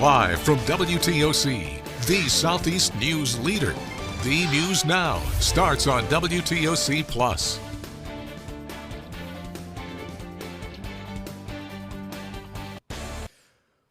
Live from WTOC, the Southeast news leader. The News Now starts on WTOC Plus.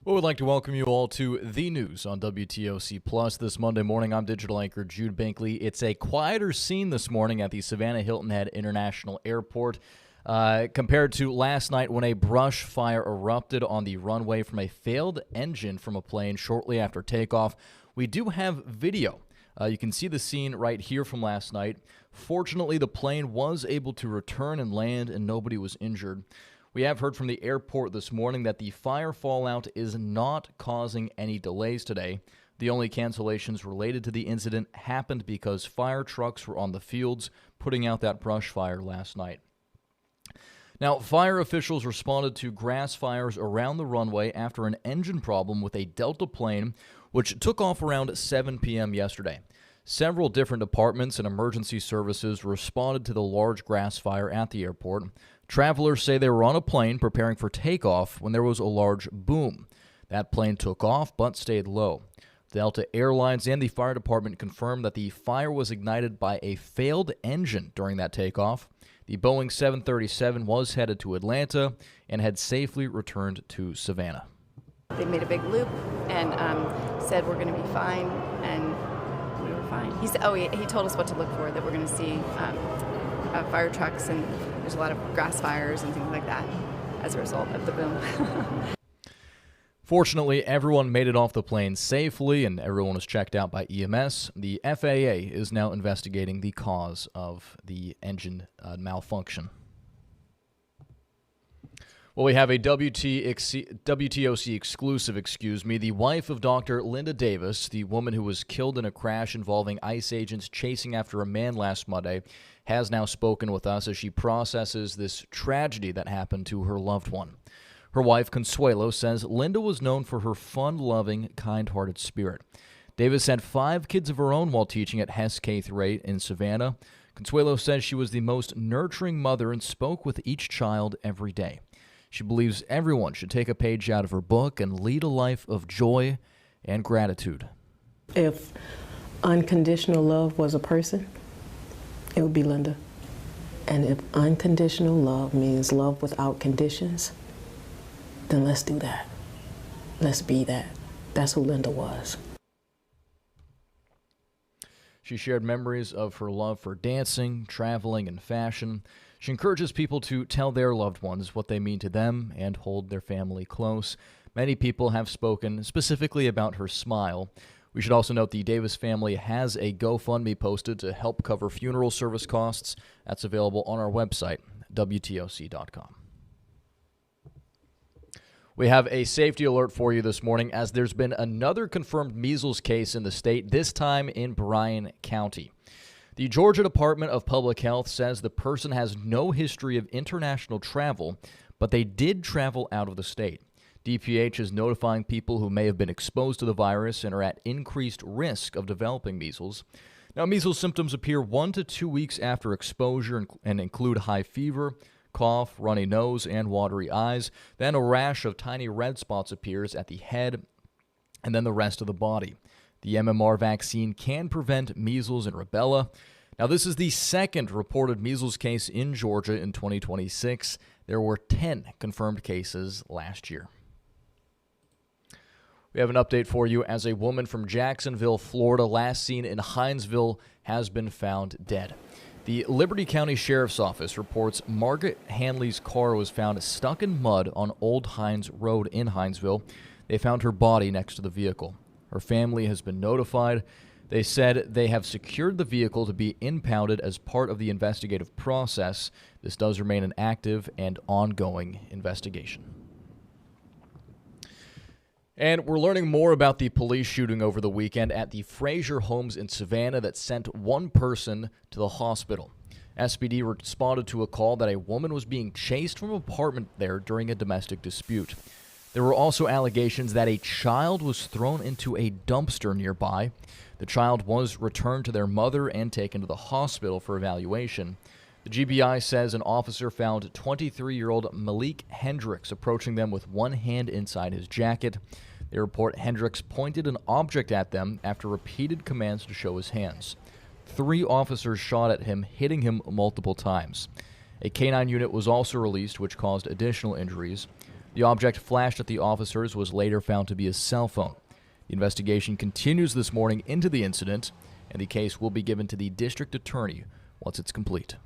Well, we'd like to welcome you all to The News on WTOC Plus this Monday morning. I'm digital anchor Jude Binkley. It's a quieter scene this morning at the Savannah Hilton Head International Airport compared to last night when a brush fire erupted on the runway from a failed engine from a plane shortly after takeoff. We do have video. You can see the scene right here from last night. Fortunately, the plane was able to return and land, and nobody was injured. We have heard from the airport this morning that the fire fallout is not causing any delays today. The only cancellations related to the incident happened because fire trucks were on the fields putting out that brush fire last night. Now, fire officials responded to grass fires around the runway after an engine problem with a Delta plane, which took off around 7 p.m. yesterday. Several different departments and emergency services responded to the large grass fire at the airport. Travelers say they were on a plane preparing for takeoff when there was a large boom. That plane took off but stayed low. Delta Airlines and the fire department confirmed that the fire was ignited by a failed engine during that takeoff. The Boeing 737 was headed to Atlanta and had safely returned to Savannah. They made a big loop and said we're going to be fine, and we were fine. He said, he told us what to look for, that we're going to see fire trucks, and there's a lot of grass fires and things like that as a result of the boom. Fortunately, everyone made it off the plane safely, and everyone was checked out by EMS. The FAA is now investigating the cause of the engine malfunction. Well, we have a WTOC exclusive, The wife of Dr. Linda Davis, the woman who was killed in a crash involving ICE agents chasing after a man last Monday, has now spoken with us as she processes this tragedy that happened to her loved one. Her wife, Consuelo, says Linda was known for her fun-loving, kind-hearted spirit. Davis had 5 kids of her own while teaching at Hess K-8 in Savannah. Consuelo says she was the most nurturing mother and spoke with each child every day. She believes everyone should take a page out of her book and lead a life of joy and gratitude. If unconditional love was a person, it would be Linda. And if unconditional love means love without conditions, then let's do that. Let's be that. That's who Linda was. She shared memories of her love for dancing, traveling, and fashion. She encourages people to tell their loved ones what they mean to them and hold their family close. Many people have spoken specifically about her smile. We should also note the Davis family has a GoFundMe posted to help cover funeral service costs. That's available on our website, WTOC.com. We have a safety alert for you this morning as there's been another confirmed measles case in the state, this time in Bryan County. The Georgia Department of Public Health says the person has no history of international travel, but they did travel out of the state. DPH is notifying people who may have been exposed to the virus and are at increased risk of developing measles. Now, measles symptoms appear 1 to 2 weeks after exposure and include high fever, cough, runny nose, and watery eyes. Then a rash of tiny red spots appears at the head and then the rest of the body. The MMR vaccine can prevent measles and rubella. Now, this is the second reported measles case in Georgia in 2026. There were 10 confirmed cases last year. We have an update for you as a woman from Jacksonville, Florida, last seen in Hinesville, has been found dead. The Liberty County Sheriff's Office reports Margaret Hanley's car was found stuck in mud on Old Hines Road in Hinesville. They found her body next to the vehicle. Her family has been notified. They said they have secured the vehicle to be impounded as part of the investigative process. This does remain an active and ongoing investigation. And we're learning more about the police shooting over the weekend at the Frazier Homes in Savannah that sent one person to the hospital. SPD responded to a call that a woman was being chased from an apartment there during a domestic dispute. There were also allegations that a child was thrown into a dumpster nearby. The child was returned to their mother and taken to the hospital for evaluation. The GBI says an officer found 23-year-old Malik Hendricks approaching them with one hand inside his jacket. They report Hendricks pointed an object at them after repeated commands to show his hands. 3 officers shot at him, hitting him multiple times. A K-9 unit was also released, which caused additional injuries. The object flashed at the officers was later found to be a cell phone. The investigation continues this morning into the incident, and the case will be given to the district attorney once it's complete.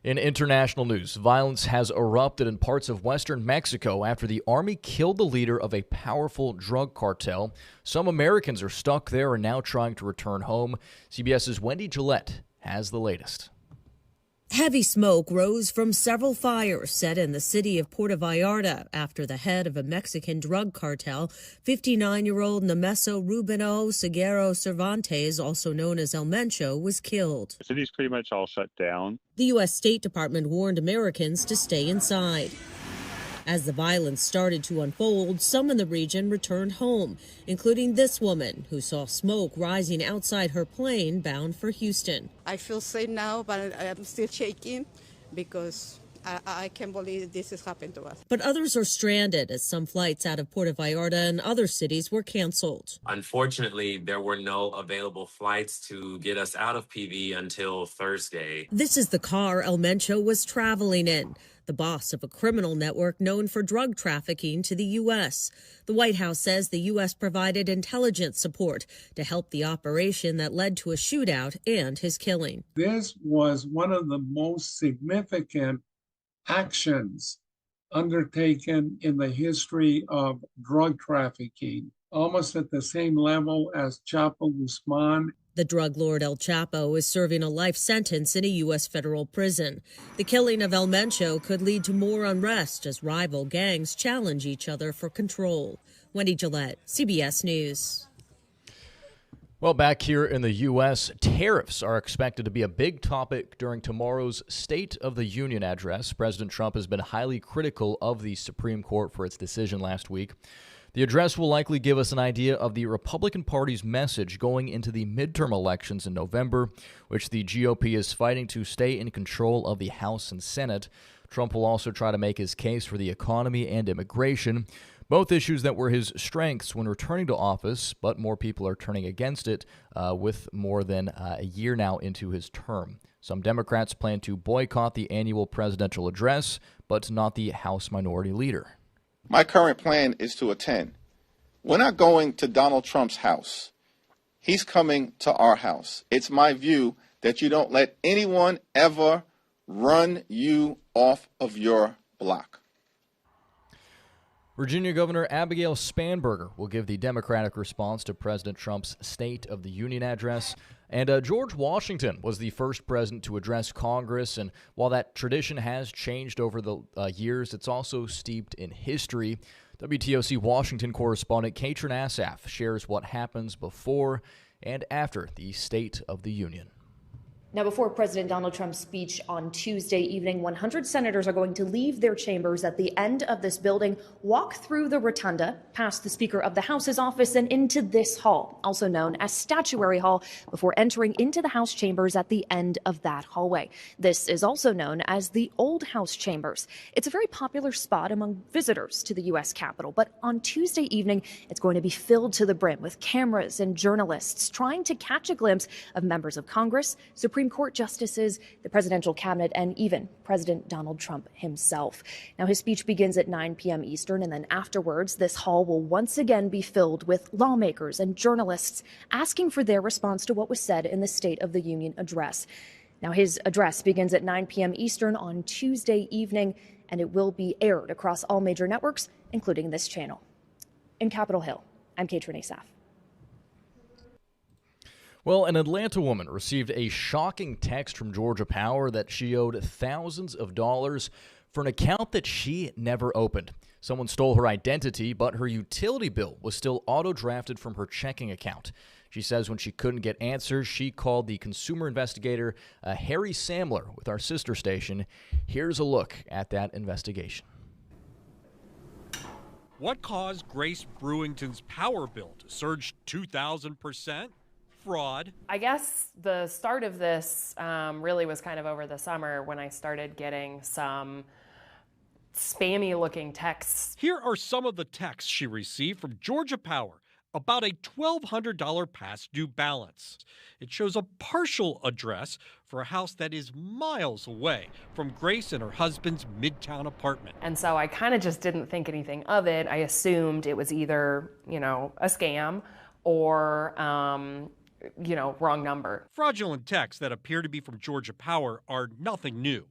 In international news, violence has erupted in parts of western Mexico after the army killed the leader of a powerful drug cartel. Some Americans are stuck there and now trying to return home. CBS's Wendy Gillette has the latest. Heavy smoke rose from several fires set in the city of Puerto Vallarta after the head of a Mexican drug cartel, 59-year-old Nemeso Rubino Seguero Cervantes, also known as El Mencho, was killed. The city's pretty much all shut down. The U.S. State Department warned Americans to stay inside. As the violence started to unfold, some in the region returned home, including this woman who saw smoke rising outside her plane bound for Houston. I feel safe now, but I'm still shaking because I can't believe this has happened to us. But others are stranded as some flights out of Puerto Vallarta and other cities were canceled. Unfortunately, there were no available flights to get us out of PV until Thursday. This is the car El Mencho was traveling in, the boss of a criminal network known for drug trafficking to the U.S. The White House says the U.S. provided intelligence support to help the operation that led to a shootout and his killing. This was one of the most significant actions undertaken in the history of drug trafficking, almost at the same level as Chapo Guzman. The drug lord El Chapo is serving a life sentence in a U.S. federal prison. The killing of El Mencho could lead to more unrest as rival gangs challenge each other for control. Wendy Gillette, CBS News. Well, back here in the U.S., tariffs are expected to be a big topic during tomorrow's State of the Union address. President Trump has been highly critical of the Supreme Court for its decision last week. The address will likely give us an idea of the Republican Party's message going into the midterm elections in November, which the GOP is fighting to stay in control of the House and Senate. Trump will also try to make his case for the economy and immigration, both issues that were his strengths when returning to office, but more people are turning against it with more than a year now into his term. Some Democrats plan to boycott the annual presidential address, but not the House Minority Leader. My current plan is to attend. We're not going to Donald Trump's house. He's coming to our house. It's my view that you don't let anyone ever run you off of your block. Virginia Governor Abigail Spanberger will give the Democratic response to President Trump's State of the Union address. And George Washington was the first president to address Congress. And while that tradition has changed over the years, it's also steeped in history. WTOC Washington correspondent Katrin Asaf shares what happens before and after the State of the Union. Now, before President Donald Trump's speech on Tuesday evening, 100 senators are going to leave their chambers at the end of this building, walk through the rotunda, past the Speaker of the House's office, and into this hall, also known as Statuary Hall, before entering into the House chambers at the end of that hallway. This is also known as the Old House Chambers. It's a very popular spot among visitors to the U.S. Capitol, but on Tuesday evening, it's going to be filled to the brim with cameras and journalists trying to catch a glimpse of members of Congress, Supreme Court justices, the presidential cabinet, and even President Donald Trump himself. Now, his speech begins at 9 p.m. Eastern, and then afterwards, this hall will once again be filled with lawmakers and journalists asking for their response to what was said in the State of the Union address. Now, his address begins at 9 p.m. Eastern on Tuesday evening, and it will be aired across all major networks, including this channel. In Capitol Hill, I'm Katrin Asaf. Well, an Atlanta woman received a shocking text from Georgia Power that she owed thousands of dollars for an account that she never opened. Someone stole her identity, but her utility bill was still auto-drafted from her checking account. She says when she couldn't get answers, she called the consumer investigator, Harry Samler, with our sister station. Here's a look at that investigation. What caused Grace Brewington's power bill to surge 2,000%? Fraud. I guess the start of this really was kind of over the summer when I started getting some spammy looking texts. Here are some of the texts she received from Georgia Power about a $1,200 past due balance. It shows a partial address for a house that is miles away from Grace and her husband's Midtown apartment. And so I kind of just didn't think anything of it. I assumed it was either, a scam or, wrong number. Fraudulent texts that appear to be from Georgia Power are nothing new.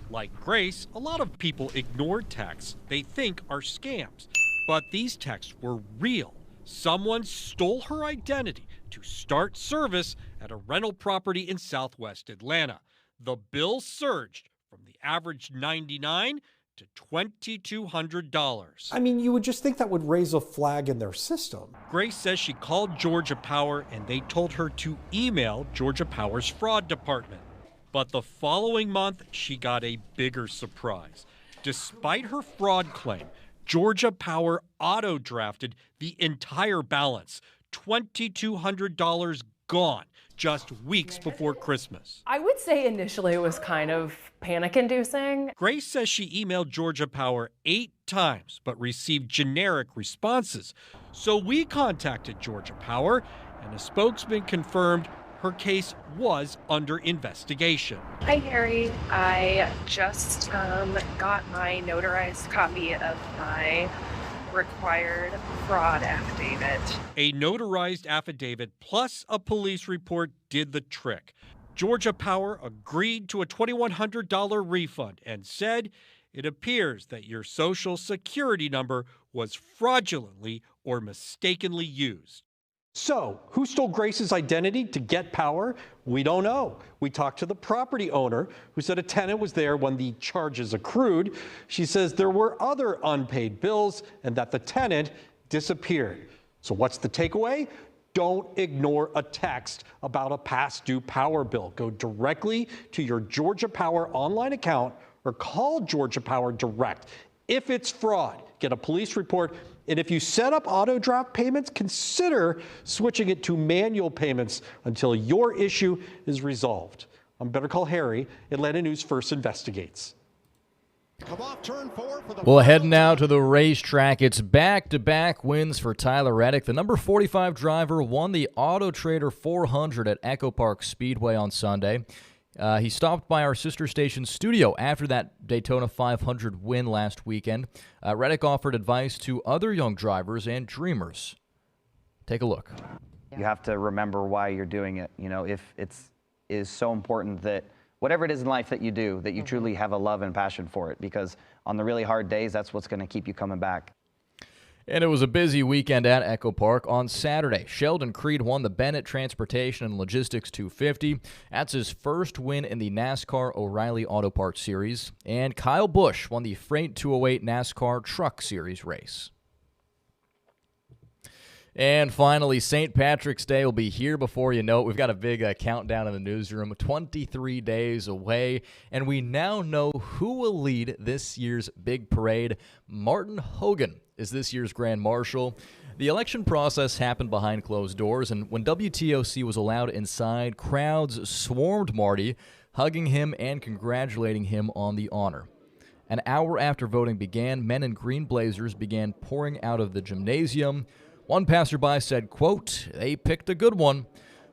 Like Grace, a lot of people ignore texts they think are scams. But these texts were real. Someone stole her identity to start service at a rental property in Southwest Atlanta. The bill surged from the average $99 to $2,200. I mean, you would just think that would raise a flag in their system. Grace says she called Georgia Power and they told her to email Georgia Power's fraud department. But the following month, she got a bigger surprise. Despite her fraud claim, Georgia Power auto-drafted the entire balance, $2,200 gone, just weeks before Christmas. I would say initially it was kind of panic-inducing. Grace says she emailed Georgia Power 8 times, but received generic responses. So we contacted Georgia Power, and a spokesman confirmed her case was under investigation. Hi, Harry. I just got my notarized copy of my required fraud affidavit. A notarized affidavit plus a police report did the trick. Georgia Power agreed to a $2,100 refund and said it appears that your Social Security number was fraudulently or mistakenly used. So, who stole Grace's identity to get power? We don't know. We talked to the property owner who said a tenant was there when the charges accrued. She says there were other unpaid bills and that the tenant disappeared. So what's the takeaway? Don't ignore a text about a past due power bill. Go directly to your Georgia Power online account or call Georgia Power direct. If it's fraud, get a police report. And if you set up auto draft payments, consider switching it to manual payments until your issue is resolved. I'm Better Call Harry. Atlanta News First investigates. Well, heading now to the racetrack. It's back-to-back wins for Tyler Reddick. The number 45 driver won the Auto Trader 400 at Echo Park Speedway on Sunday. He stopped by our sister station studio after that Daytona 500 win last weekend. Reddick offered advice to other young drivers and dreamers. Take a look. You have to remember why you're doing it. If it is so important that whatever it is in life that you do, that you truly have a love and passion for it, because on the really hard days, that's what's going to keep you coming back. And it was a busy weekend at Echo Park. On Saturday, Sheldon Creed won the Bennett Transportation and Logistics 250. That's his first win in the NASCAR O'Reilly Auto Parts Series. And Kyle Busch won the Freight 208 NASCAR Truck Series race. And finally, St. Patrick's Day will be here before you know it. We've got a big countdown in the newsroom, 23 days away, and we now know who will lead this year's big parade. Martin Hogan is this year's Grand Marshal. The election process happened behind closed doors, and when WTOC was allowed inside, crowds swarmed Marty, hugging him and congratulating him on the honor. An hour after voting began, men in green blazers began pouring out of the gymnasium. One passerby said, quote, "They picked a good one."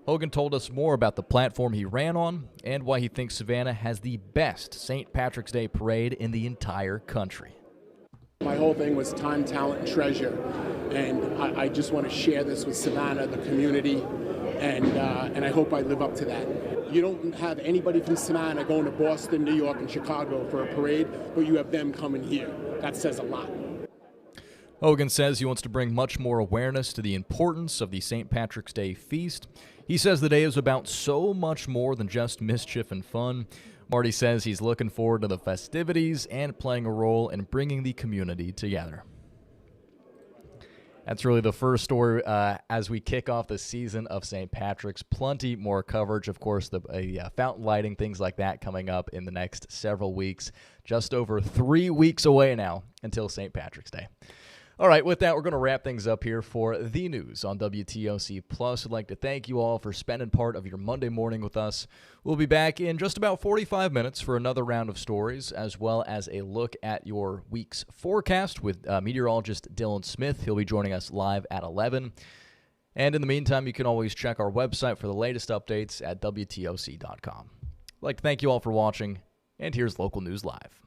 Hogan told us more about the platform he ran on and why he thinks Savannah has the best St. Patrick's Day parade in the entire country. My whole thing was time, talent, and treasure. And I just want to share this with Savannah, the community, and I hope I live up to that. You don't have anybody from Savannah going to Boston, New York, and Chicago for a parade, but you have them coming here. That says a lot. Hogan says he wants to bring much more awareness to the importance of the St. Patrick's Day feast. He says the day is about so much more than just mischief and fun. Marty says he's looking forward to the festivities and playing a role in bringing the community together. That's really the first story as we kick off the season of St. Patrick's. Plenty more coverage, of course, the fountain lighting, things like that coming up in the next several weeks. Just over 3 weeks away now until St. Patrick's Day. All right, with that, we're going to wrap things up here for the news on WTOC Plus. I'd like to thank you all for spending part of your Monday morning with us. We'll be back in just about 45 minutes for another round of stories, as well as a look at your week's forecast with meteorologist Dylan Smith. He'll be joining us live at 11. And in the meantime, you can always check our website for the latest updates at WTOC.com. I'd like to thank you all for watching, and here's Local News Live.